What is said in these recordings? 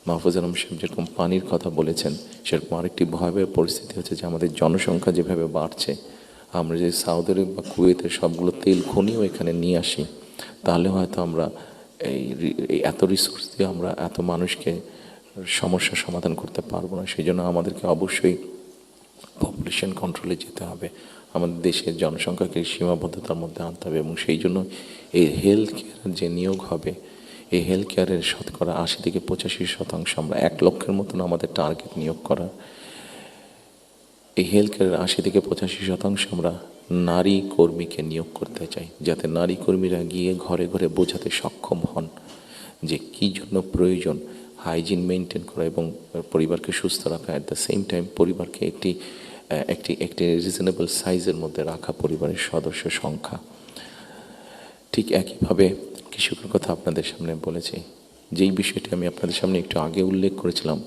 মাহফুজ আলম সাহেব যেরকম পানির কথা বলেছেন, সেরকম আরেকটি ভয়াবহ পরিস্থিতি হচ্ছে যে আমাদের জনসংখ্যা যেভাবে বাড়ছে, আমরা যদি সৌদি আরব বা কুয়েতের সবগুলো তেল খনিও এখানে নিয়ে আসি, তাহলে হয়তো আমরা এই এত রিসোর্স দিয়ে আমরা এত মানুষকে সমস্যার সমাধান করতে পারবো না। সেই জন্য আমাদেরকে অবশ্যই পপুলেশন কন্ট্রোলে যেতে হবে, আমাদের দেশের জনসংখ্যাকে সীমাবদ্ধতার মধ্যে আনতে হবে, এবং সেই জন্য এই হেলথ কেয়ার যে নিয়োগ হবে, এই হেলথ কেয়ারের শতকরা 80 থেকে 85% আমরা 1 লক্ষের মতন আমাদের টার্গেট নিয়োগ করার। এই হেলথ কেয়ারের 80 থেকে 85% আমরা নারী কর্মীকে নিয়োগ করতে চাই, যাতে নারী কর্মীরা গিয়ে ঘরে ঘরে বোঝাতে সক্ষম হন যে কী জন্য প্রয়োজন হাইজিন মেনটেন করা এবং পরিবারকে সুস্থ রাখা, অ্যাট দ্য সেম টাইম পরিবারকে একটি রিজনেবল সাইজের মধ্যে রাখা পরিবারের সদস্য সংখ্যা। ঠিক একইভাবে কৃষকের কথা আপনাদের সামনে বলেছি, যেই বিষয়টি আমি আপনাদের সামনে একটু আগে উল্লেখ করেছিলাম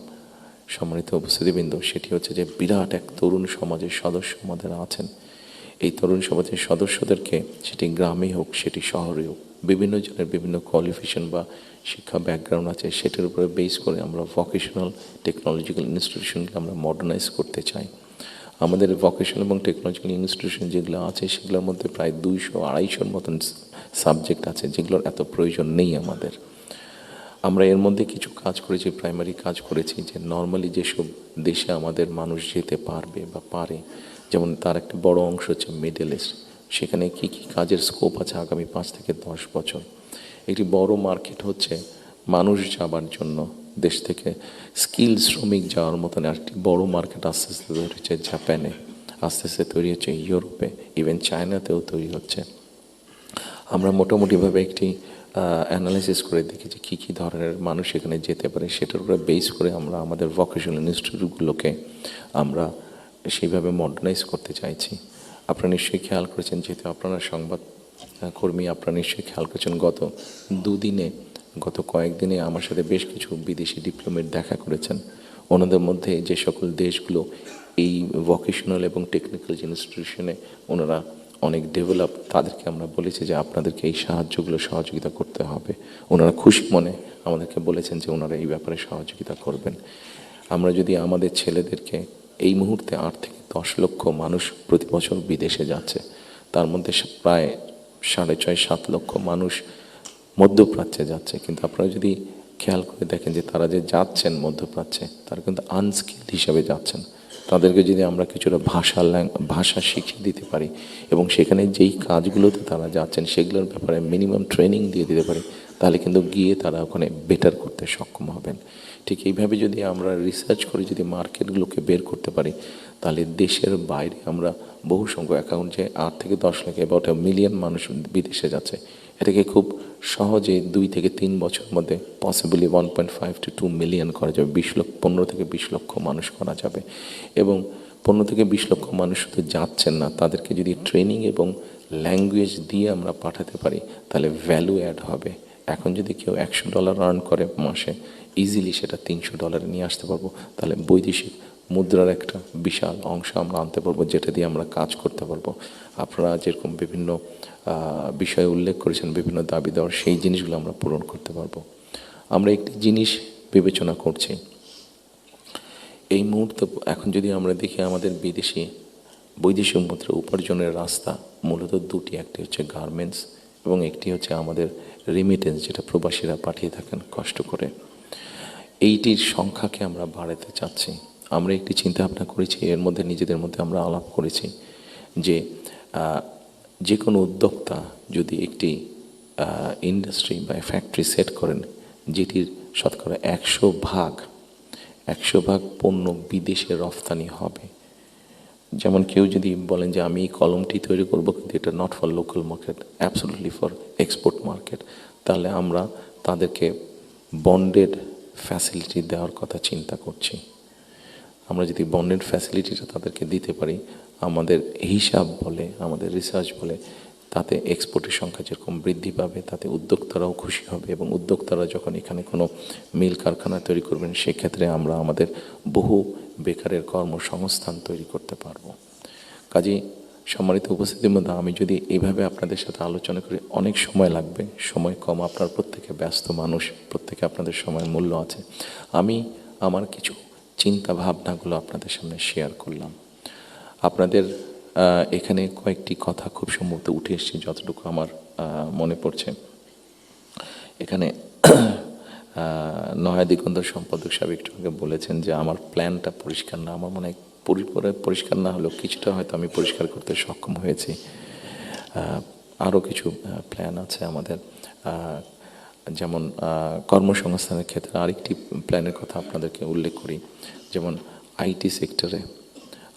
সম্মানিত উপস্থিতিবৃন্দ, সেটি হচ্ছে যে বিরাট এক তরুণ সমাজের সদস্য আমাদের আছেন। এই তরুণ সমাজের সদস্যদেরকে, সেটি গ্রামে হোক সেটি শহরে হোক, বিভিন্ন জনের বিভিন্ন কোয়ালিফিকেশন বা শিক্ষা ব্যাকগ্রাউন্ড আছে, সেটার উপরে বেস করে আমরা ভোকেশনাল টেকনোলজিক্যাল ইনস্টিটিউশনকে আমরা মডার্নাইজ করতে চাই। আমাদের ভোকেশনাল এবং টেকনোলজিক্যাল ইনস্টিটিউশন যেগুলো আছে সেগুলোর মধ্যে প্রায় 200-250 মতন সাবজেক্ট আছে যেগুলোর এত প্রয়োজন নেই আমাদের। আমরা এর মধ্যে কিছু কাজ করেছি, প্রাইমারি কাজ করেছি, যে নর্মালি যেসব দেশে আমাদের মানুষ যেতে পারবে বা পারে, যেমন তার একটা বড় অংশ হচ্ছে মিডল ইস্ট, সেখানে কী কী কাজের স্কোপ আছে আগামী 5 থেকে 10 বছর। একটি বড় মার্কেট হচ্ছে মানুষ যাবার জন্য, দেশ থেকে স্কিল শ্রমিক যাওয়ার মতন একটি বড় মার্কেট আস্তে আস্তে তৈরি হচ্ছে জাপানে, আস্তে আস্তে তৈরি হচ্ছে ইউরোপে, ইভেন চায়নাতেও তৈরি হচ্ছে। আমরা মোটামুটিভাবে একটি অ্যানালাইসিস করে দেখি যে কী কী ধরনের মানুষ এখানে যেতে পারে, সেটার উপরে বেস করে আমরা আমাদের ভোকেশনাল ইনস্টিটিউটগুলোকে আমরা সেইভাবে মডার্নাইজ করতে চাইছি। আপনারা নিশ্চয়ই খেয়াল করেছেন, যেহেতু আপনারা সংবাদ কর্মী, আপনারা নিশ্চয়ই খেয়াল করেছেন গত কয়েকদিনে আমার সাথে বেশ কিছু বিদেশি ডিপ্লোমেট দেখা করেছেন। ওনাদের মধ্যে যে সকল দেশগুলো এই ভোকেশনাল এবং টেকনিক্যাল ইনস্টিটিউশনে ওনারা অনেক ডেভেলপ, তাদেরকে আমরা বলেছি যে আপনাদেরকে এই সহযোগিতা করতে হবে। ওনারা খুশি মনে আমাদেরকে বলেছেন যে ওনারা এই ব্যাপারে সহযোগিতা করবেন। আমরা যদি আমাদের ছেলেদেরকে, এই মুহূর্তে 8 থেকে 10 লক্ষ মানুষ প্রতি বছর বিদেশে যাচ্ছে, তার মধ্যে প্রায় 6.5-7 লক্ষ মানুষ মধ্যপ্রাচ্যে যাচ্ছে, কিন্তু আপনারা যদি খেয়াল করে দেখেন যে তারা যে যাচ্ছেন মধ্যপ্রাচ্যে, তারা কিন্তু আনস্কিল্ড হিসাবে যাচ্ছেন। তাদেরকে যদি আমরা কিছুটা ভাষা শিখিয়ে দিতে পারি এবং সেখানে যেই কাজগুলোতে তারা যাচ্ছেন সেগুলোর ব্যাপারে মিনিমাম ট্রেনিং দিয়ে দিতে পারি, তাহলে কিন্তু গিয়ে তারা ওখানে বেটার করতে সক্ষম হবেন। ঠিক এইভাবে যদি আমরা রিসার্চ করে যদি মার্কেটগুলোকে বের করতে পারি, তাহলে দেশের বাইরে আমরা বহু সংখ্যক অ্যাকাউন্ট, যে 8 থেকে 10 লাখ, অ্যাবাউট 1 মিলিয়ন মানুষ বিদেশে যাচ্ছে, এটাকে খুব সহজে 2 থেকে 3 বছরের মধ্যে পসিবলি 1.5 to 2 মিলিয়ন করা যাবে। 15 থেকে 20 লক্ষ মানুষ করা যাবে। এবং 15 থেকে 20 লক্ষ মানুষ শুধু যাচ্ছেন না, তাদেরকে যদি ট্রেনিং এবং ল্যাঙ্গুয়েজ দিয়ে আমরা পাঠাতে পারি, তাহলে ভ্যালু অ্যাড হবে। এখন যদি কেউ $100 আর্ন করে মাসে, ইজিলি সেটা $300 নিয়ে আসতে পারবো, তাহলে বৈদেশিক মুদ্রার একটা বিশাল অংশ আমরা আনতে পারবো, যেটা দিয়ে আমরা কাজ করতে পারবো। আপনারা যেরকম বিভিন্ন বিষয়ে উল্লেখ করেছেন, বিভিন্ন দাবি দেওয়ার, সেই জিনিসগুলো আমরা পূরণ করতে পারবো। আমরা একটি জিনিস বিবেচনা করছি, এই মুহূর্তে এখন যদি আমরা দেখি আমাদের বৈদেশিক মুদ্রা উপার্জনের রাস্তা মূলত দুটি, একটি হচ্ছে গার্মেন্টস এবং একটি হচ্ছে আমাদের রিমিটেন্স, যেটা প্রবাসীরা পাঠিয়ে থাকেন কষ্ট করে। এইটির সংখ্যাকে আমরা বাড়াতে চাচ্ছি। আমরা একটি চিন্তা ভাবনা করেছি, এর মধ্যে নিজেদের মধ্যে আমরা আলাপ করেছি যে কোনো উদ্যোক্তা যদি একটি ইন্ডাস্ট্রি বা ফ্যাক্টরি সেট করেন, যেটির শতকরা 100 ভাগ পণ্য বিদেশে রফতানি হবে। যেমন কেউ যদি বলেন যে আমি এই কলমটি তৈরি করবো, কিন্তু এটা not for local market, absolutely for export market, তাহলে আমরা তাদেরকে বন্ডেড ফ্যাসিলিটি দেওয়ার কথা চিন্তা করছি। আমরা যদি বন্ডেড ফ্যাসিলিটিটা তাদেরকে দিতে পারি, আমাদের হিসাব বলে, আমাদের রিসার্চ বলে, তাতে এক্সপোর্টের সংখ্যা যেরকম বৃদ্ধি পাবে, তাতে উদ্যোক্তারাও খুশি হবে, এবং উদ্যোক্তারা যখন এখানে কোনো মিল কারখানা তৈরি করবেন, সেক্ষেত্রে আমরা আমাদের বহু বেকারের কর্মসংস্থান তৈরি করতে পারবো। কাজেই সম্মানিত উপস্থিতির মধ্যে আমি যদি এইভাবে আপনাদের সাথে আলোচনা করি অনেক সময় লাগবে, সময় কম, আপনার প্রত্যেকে ব্যস্ত মানুষ, প্রত্যেকে আপনাদের সময়ের মূল্য আছে। আমি আমার কিছু চিন্তা ভাবনাগুলো আপনাদের সামনে শেয়ার করলাম। আপনাদের এখানে কয়েকটি কথা খুব সম্ভবত উঠে এসছে যতটুকু আমার মনে পড়ছে। এখানে নয়া দিগন্ত সম্পাদক সাহেব একটু আগে বলেছেন যে আমার প্ল্যানটা পরিষ্কার না। আমার মনে হয় পুরোপুরি পরিষ্কার না হলেও কিছুটা হয়তো আমি পরিষ্কার করতে সক্ষম হয়েছি। আরও কিছু প্ল্যান আছে আমাদের, যেমন কর্মসংস্থানের ক্ষেত্রে আরেকটি প্ল্যানের কথা আপনাদেরকে উল্লেখ করি। যেমন আইটি সেক্টরে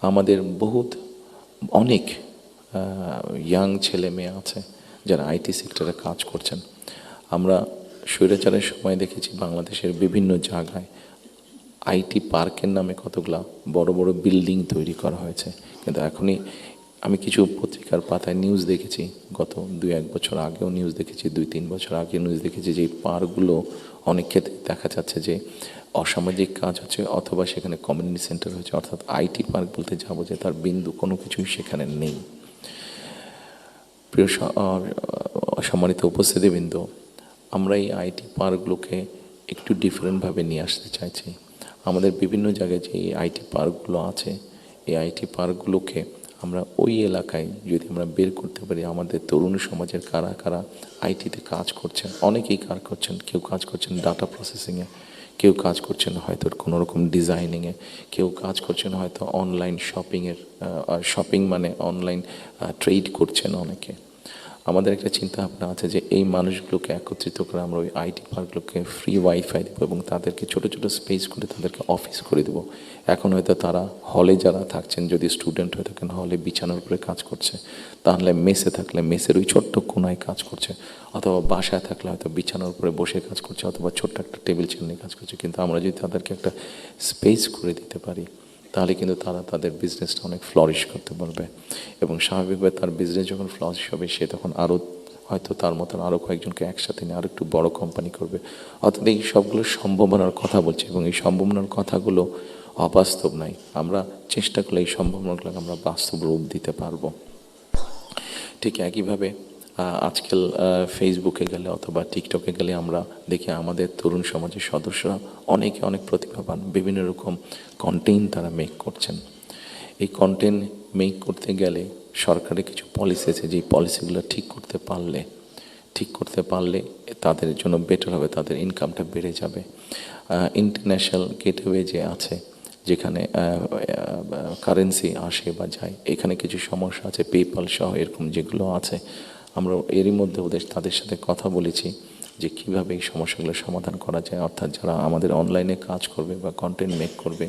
আমাদের অনেক ইয়াং ছেলে মেয়ে আছে যারা আইটি সেক্টরে কাজ করছেন। আমরা স্বৈরাচারের সময় দেখেছি বাংলাদেশের বিভিন্ন জায়গায় আইটি পার্কের নামে কতগুলা বড় বড় বিল্ডিং তৈরি করা হয়েছে, কিন্তু এখনই আমি কিছু পত্রিকার পাতায় নিউজ দেখেছি, গত 2-1 বছর আগেও নিউজ দেখেছি, 2-3 বছর আগে নিউজ দেখেছি যে এই পার্কগুলো অনেক ক্ষেত্রে দেখা যাচ্ছে যে অসামাজিক কাজ হচ্ছে অথবা সেখানে কমিউনিটি সেন্টার হচ্ছে, অর্থাৎ আইটি পার্ক বলতে যাবো যে তার বিন্দু কোনো কিছুই সেখানে নেই। প্রিয় সম্মানিত উপস্থিতিবৃন্দ, আমরা এই আইটি পার্কগুলোকে একটু ডিফারেন্টভাবে নিয়ে আসতে চাইছি। আমাদের বিভিন্ন জায়গায় যে এই আইটি পার্কগুলো আছে, এই আইটি পার্কগুলোকে আমরা ওই এলাকায় যদি আমরা বের করতে পারি, আমাদের তরুণ সমাজের কারা কারা আইটিতে কাজ করছেন, অনেকেই কাজ করছেন, কেউ কাজ করছেন ডাটা প্রসেসিংয়ে, কেউ কাজ করছেন হয়তো কোনো রকম ডিজাইনিংয়ে, কেউ কাজ করছেন হয়তো অনলাইন শপিংয়ের, শপিং মানে অনলাইন ট্রেড করছেন অনেকে। আমাদের একটা চিন্তা ভাবনা আছে যে এই মানুষগুলোকে একত্রিত করে আমরা ওই আইটি পার্কগুলোকে ফ্রি ওয়াইফাই দেবো এবং তাদেরকে ছোট ছোট স্পেস করে তাদেরকে অফিস করে দেবো। এখন হয়তো তারা হলে যারা থাকছেন, যদি স্টুডেন্ট হয়ে থাকেন হলে বিছানার উপরে কাজ করছে, তাহলে মেসে থাকলে মেসের ওই ছোট্ট কোনায় কাজ করছে, অথবা বাসায় থাকলে হয়তো বিছানার উপরে বসে কাজ করছে, অথবা ছোট্ট একটা টেবিল চেয়ার নিয়ে কাজ করছে। কিন্তু আমরা যদি তাদেরকে একটা স্পেস করে দিতে পারি তাহলে কিন্তু তারা তাদের বিজনেসটা অনেক ফ্লরিশ করতে পারবে এবং স্বাভাবিকভাবে তার বিজনেস যখন ফ্লরিশ হবে সে তখন আরও হয়তো তার মতন আরও কয়েকজনকে একসাথে নিয়ে আরও একটু বড় কোম্পানি করবে। অর্থাৎ এই সবগুলো সম্ভাবনার কথা বলছি এবং এই সম্ভাবনার কথাগুলো অবাস্তব নাই। আমরা চেষ্টা করলে এই সম্ভাবনাগুলোকে আমরা বাস্তব রূপ দিতে পারবো। ঠিক একইভাবে আজকাল ফেসবুকে গেলে অথবা টিকটকে গেলে আমরা দেখি আমাদের তরুণ সমাজের সদস্যরা অনেকে অনেক প্রতিভাবান, বিভিন্ন রকম কন্টেন্ট তারা মেক করছেন। এই কন্টেন্ট মেক করতে গেলে সরকারের কিছু পলিসি আছে, যেই পলিসিগুলো ঠিক করতে পারলে তাদের জন্য বেটার হবে, তাদের ইনকামটা বেড়ে যাবে। ইন্টারন্যাশনাল গেটওয়ে যে আছে, যেখানে কারেন্সি আসে বা যায়, এখানে কিছু সমস্যা আছে, পেপাল সহ এরকম যেগুলো আছে, আমরা এরই মধ্যে তাদের সাথে কথা বলেছি যে কীভাবে এই সমস্যাগুলো সমাধান করা যায়। অর্থাৎ যারা আমাদের অনলাইনে কাজ করবে বা কন্টেন্ট মেক করবে,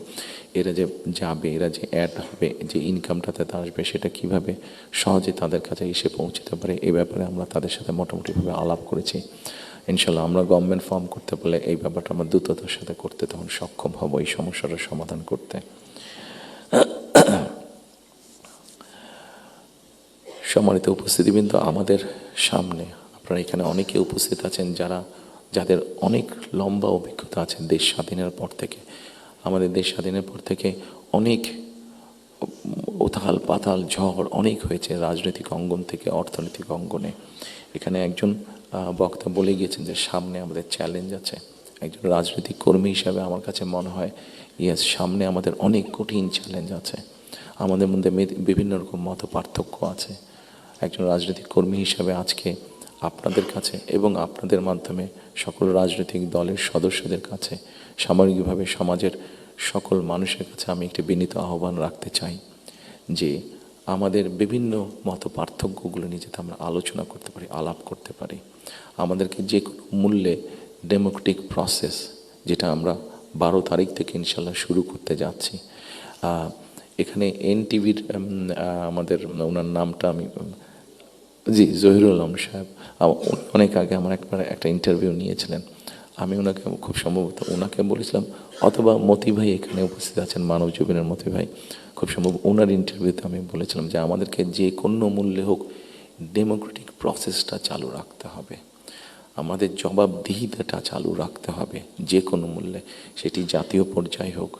এরা যে যাবে, এরা যে অ্যাড হবে, যে ইনকামটাতে আসবে, সেটা কিভাবে সহজে তাদের কাছে এসে পৌঁছতে পারে, এই ব্যাপারে আমরা তাদের সাথে মোটামুটিভাবে আলাপ করেছি। ইনশাল্লাহ আমরা গভর্নমেন্ট ফর্ম করতে পারলে এই ব্যাপারটা আমরা দ্রুততার সাথে করতে তখন সক্ষম হব এই সমস্যাটার সমাধান করতে। সম্মানিত উপস্থিতিবৃন্দ, আমাদের সামনে আপনারা এখানে অনেকে উপস্থিত আছেন যাদের অনেক লম্বা অভিজ্ঞতা আছে দেশ স্বাধীনের পর থেকে। আমাদের দেশ স্বাধীনের পর থেকে অনেক উথাল পাতাল ঝড় অনেক হয়েছে রাজনৈতিক অঙ্গন থেকে অর্থনৈতিক অঙ্গনে। এখানে একজন বক্তা বলে গিয়েছেন যে সামনে আমাদের চ্যালেঞ্জ আছে। একজন রাজনৈতিক কর্মী হিসাবে আমার কাছে মনে হয় সামনে আমাদের অনেক কঠিন চ্যালেঞ্জ আছে, আমাদের মধ্যে বিভিন্ন রকম মত পার্থক্য আছে। একজন রাজনৈতিক কর্মী হিসাবে আজকে আপনাদের কাছে এবং আপনাদের মাধ্যমে সকল রাজনৈতিক দলের সদস্যদের কাছে, সামগ্রিকভাবে সমাজের সকল মানুষের কাছে আমি একটি বিনীত আহ্বান রাখতে চাই যে আমাদের বিভিন্ন মত পার্থক্যগুলো নিয়ে যাতে আমরা আলোচনা করতে পারি, আলাপ করতে পারি। আমাদেরকে যে কোনো মূল্যে ডেমোক্রেটিক প্রসেস, যেটা আমরা 12 তারিখ থেকে ইনশাল্লাহ শুরু করতে যাচ্ছি। এখানে এনটিভির আমাদের ওনার নামটা আমি জহিরুল আলম সাহেব অনেক আগে আমার একটা ইন্টারভিউ নিয়েছিলেন। আমি ওনাকে খুব সম্ভবত ওনাকে বলেছিলাম, অথবা মতি ভাই এখানে উপস্থিত আছেন, মানব জীবনের মতি ভাই, খুব সম্ভব ওনার ইন্টারভিউতে আমি বলেছিলাম যে আমাদেরকে যে কোনো মূল্যে হোক ডেমোক্রেটিক প্রসেসটা চালু রাখতে হবে, আমাদের জবাবদিহিতাটা চালু রাখতে হবে যে কোনো মূল্যে। সেটি জাতীয় পর্যায়ে হোক,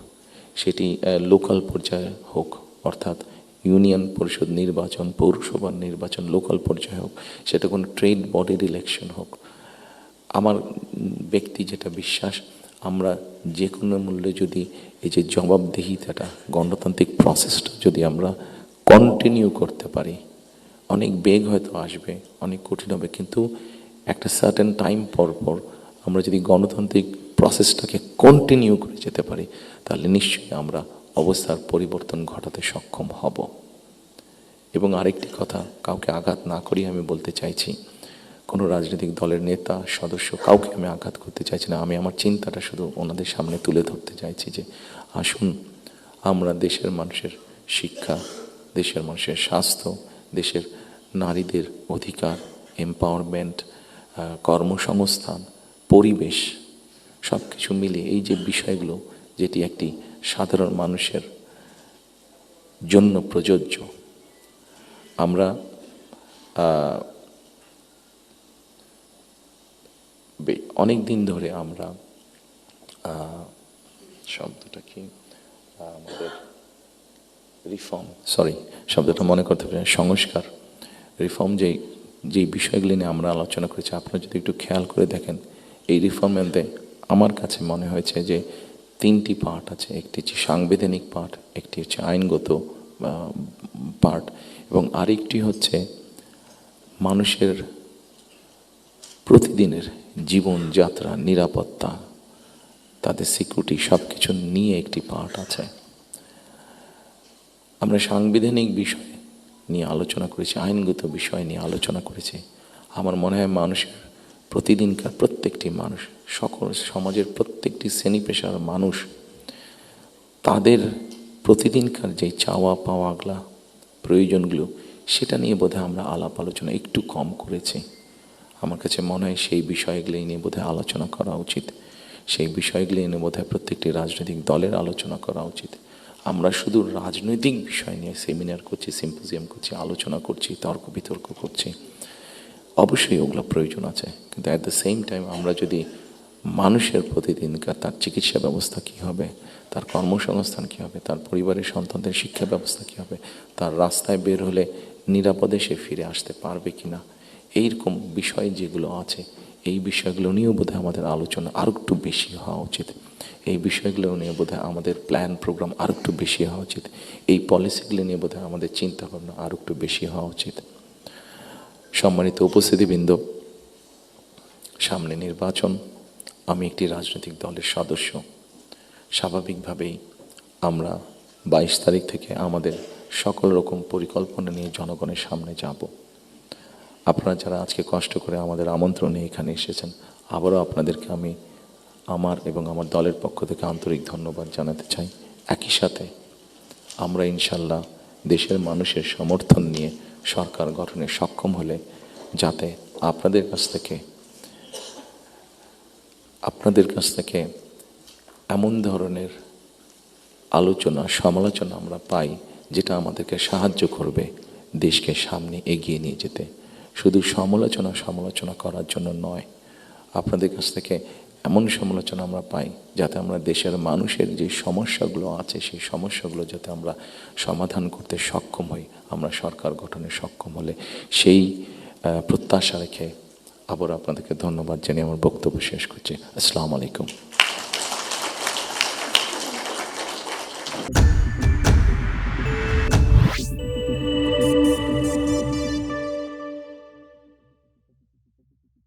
সেটি লোকাল পর্যায়ে হোক, অর্থাৎ ইউনিয়ন পরিষদ নির্বাচন, পৌরসভার নির্বাচন, লোকাল পর্যায়ে হোক, সেটা কোনো ট্রেড বডির ইলেকশন হোক, আমার ব্যক্তি যেটা বিশ্বাস, আমরা যে কোনো মূল্যে যদি এই যে জবাবদিহিতাটা, গণতান্ত্রিক প্রসেসটা যদি আমরা কন্টিনিউ করতে পারি, অনেক বেগ হয়তো আসবে, অনেক কঠিন হবে, কিন্তু একটা সার্টেন টাইম পর পর আমরা যদি গণতান্ত্রিক প্রসেসটাকে কন্টিনিউ করে যেতে পারি, তাহলে নিশ্চয়ই আমরা অবস্থার পরিবর্তন ঘটাতে সক্ষম হব। এবং আরেকটি কথা, কাউকে আঘাত না করেই আমি বলতে চাইছি, কোনো রাজনৈতিক দলের নেতা সদস্য কাউকে আমি আঘাত করতে চাইছি না। আমি আমার চিন্তাটা শুধু ওনাদের সামনে তুলে ধরতে চাইছি যে আসুন আমরা দেশের মানুষের শিক্ষা, দেশের মানুষের স্বাস্থ্য, দেশের নারীদের অধিকার, এম্পাওয়ারমেন্ট, কর্মসংস্থান, পরিবেশ, সব কিছু মিলিয়ে এই যে বিষয়গুলো, যেটি একটি সাধারণ মানুষের জন্য প্রযোজ্য, আমরা অনেক দিন ধরে আমরা শব্দটা কি আমাদের রিফর্ম, শব্দটা মনে করতে পারি, সংস্কার, রিফর্ম, যেই বিষয়গুলি নিয়ে আমরা আলোচনা করেছি, আপনারা যদি একটু খেয়াল করে দেখেন, এই রিফর্মের আমার কাছে মনে হয়েছে যে 3টি পার্ট আছে। একটি হচ্ছে সাংবিধানিক পার্ট, একটি হচ্ছে আইনগত পার্ট, এবং আরেকটি হচ্ছে মানুষের প্রতিদিনের জীবনযাত্রা, নিরাপত্তা, তাদের সিকিউরিটি, সব কিছু নিয়ে একটি পার্ট আছে। আমরা সাংবিধানিক বিষয় নিয়ে আলোচনা করেছি, আইনগত বিষয় নিয়ে আলোচনা করেছি। আমার মনে হয় মানুষের প্রতিদিনকার প্রত্যেকটি মানুষ, সকল সমাজের প্রত্যেকটি শ্রেণী পেশার মানুষ, তাদের প্রতিদিনকার যে চাওয়া পাওয়াগুলা, প্রয়োজনগুলো, সেটা নিয়ে বোধহয় আমরা আলাপ আলোচনা একটু কম করেছি। আমার কাছে মনে হয় সেই বিষয়গুলি নিয়ে বোধহয় আলোচনা করা উচিত। সেই বিষয়গুলি নিয়ে বোধহয় প্রত্যেকটি রাজনৈতিক দলের আলোচনা করা উচিত। আমরা শুধু রাজনৈতিক বিষয় নিয়ে সেমিনার করছি, সিম্পোজিয়াম করছি, আলোচনা করছি, তর্ক বিতর্ক করছি, অবশ্যই ওগুলো প্রয়োজন আছে, কিন্তু অ্যাট দ্য সেম টাইম আমরা যদি মানুষের প্রতিদিনকার তার চিকিৎসা ব্যবস্থা কী হবে, তার কর্মসংস্থান কী হবে, তার পরিবারের সন্তানদের শিক্ষা ব্যবস্থা কী হবে, তার রাস্তায় বের হলে নিরাপদে সে ফিরে আসতে পারবে কি না, এইরকম বিষয় যেগুলো আছে, এই বিষয়গুলো নিয়েও বোধহয় আমাদের আলোচনা আরও একটু বেশি হওয়া উচিত। এই বিষয়গুলো নিয়ে বোধহয় আমাদের প্ল্যান প্রোগ্রাম আরও একটু বেশি হওয়া উচিত। এই পলিসিগুলো নিয়ে বোধহয় আমাদের চিন্তাভাবনা আরও একটু বেশি হওয়া উচিত। সম্মানিত উপস্থিতিবৃন্দ, সামনে নির্বাচন, আমি একটি রাজনৈতিক দলের সদস্য। স্বাভাবিকভাবেই আমরা 22 তারিখ থেকে আমাদের সকল রকম পরিকল্পনা নিয়ে জনগণের সামনে যাব। আপনারা যারা আজকে কষ্ট করে আমাদের আমন্ত্রণে এখানে এসেছেন, আবারও আপনাদেরকে আমি আমার এবং আমার দলের পক্ষ থেকে আন্তরিক ধন্যবাদ জানাতে চাই। একই সাথে আমরা ইনশাল্লাহ দেশের মানুষের সমর্থন নিয়ে সরকার গঠনে সক্ষম হলে যাতে আপনাদের কাছ থেকে এমন ধরনের আলোচনা, সমালোচনা আমরা পাই যেটা আমাদেরকে সাহায্য করবে দেশকে সামনে এগিয়ে নিয়ে যেতে। শুধু সমালোচনা করার জন্য নয়, আপনাদের কাছ থেকে এমন সমালোচনা আমরা পাই যাতে আমরা দেশের মানুষের যে সমস্যাগুলো আছে, সেই সমস্যাগুলো যাতে আমরা সমাধান করতে সক্ষম হই, আমরা সরকার গঠনে সক্ষম হলে, সেই প্রত্যাশা রেখে আবার আপনাদেরকে ধন্যবাদ জানিয়ে আমার বক্তব্য শেষ করছি। আসসালামু আলাইকুম।